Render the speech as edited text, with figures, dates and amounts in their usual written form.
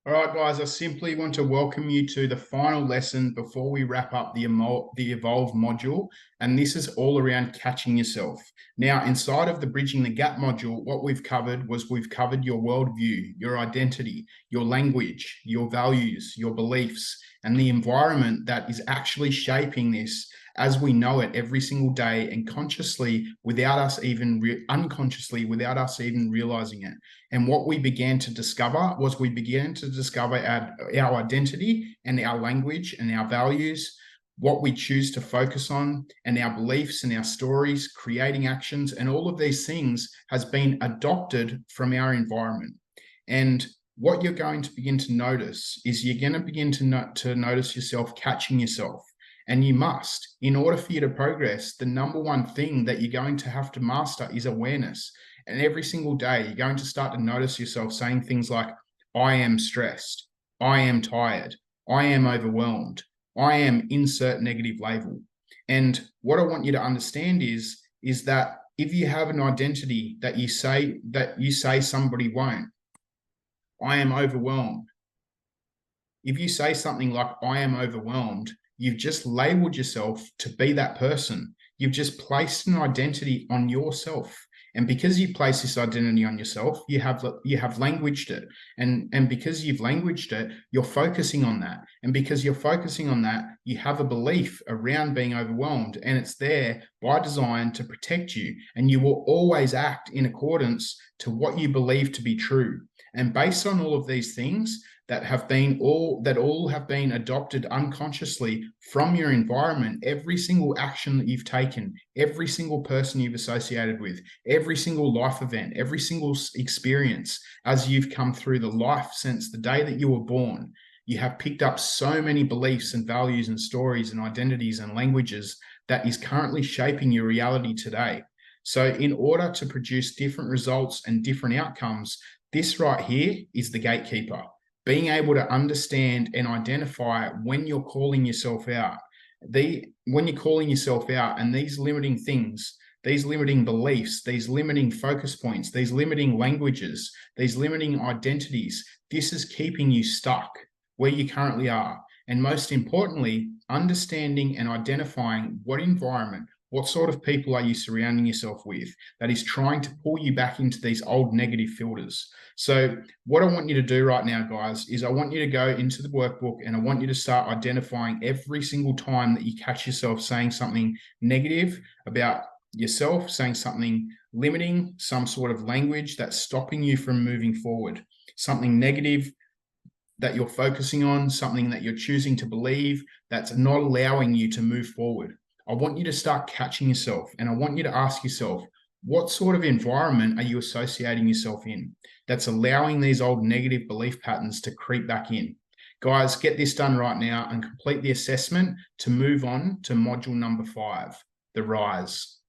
All right, guys, I simply want to welcome you to the final lesson before we wrap up the Evolve module. And this is all around catching yourself. Now, inside of the Bridging the Gap module, what we've covered your worldview, your identity, your language, your values, your beliefs, and the environment that is actually shaping this as we know it every single day and consciously unconsciously without us even realizing it. And what we began to discover our identity and our language and our values, what we choose to focus on, and our beliefs and our stories, creating actions, and all of these things has been adopted from our environment. And what you're going to begin to notice is you're going to begin to notice yourself catching yourself. And you must, in order for you to progress, the number one thing that you're going to have to master is awareness. And every single day, you're going to start to notice yourself saying things like, I am stressed, I am tired, I am overwhelmed, I am insert negative label. And what I want you to understand is that if you have an identity that you say somebody won't, I am overwhelmed. If you say something like, I am overwhelmed, you've just labeled yourself to be that person. You've just placed an identity on yourself. And because you place this identity on yourself, you have languaged it. And because you've languaged it, you're focusing on that. And because you're focusing on that, you have a belief around being overwhelmed. And it's there by design to protect you. And you will always act in accordance to what you believe to be true. And based on all of these things, that all have been adopted unconsciously from your environment, every single action that you've taken, every single person you've associated with, every single life event, every single experience as you've come through the life since the day that you were born, you have picked up so many beliefs and values and stories and identities and languages that is currently shaping your reality today. So in order to produce different results and different outcomes, this right here is the gatekeeper. Being able to understand and identify when you're calling yourself out. When you're calling yourself out and these limiting things, these limiting beliefs, these limiting focus points, these limiting languages, these limiting identities, this is keeping you stuck where you currently are. And most importantly, understanding and identifying what environment, what sort of people are you surrounding yourself with that is trying to pull you back into these old negative filters? So what I want you to do right now, guys, is I want you to go into the workbook and I want you to start identifying every single time that you catch yourself saying something negative about yourself, saying something limiting, some sort of language that's stopping you from moving forward, something negative that you're focusing on, something that you're choosing to believe that's not allowing you to move forward. I want you to start catching yourself and I want you to ask yourself, what sort of environment are you associating yourself in that's allowing these old negative belief patterns to creep back in? Guys, get this done right now and complete the assessment to move on to module number 5, the rise.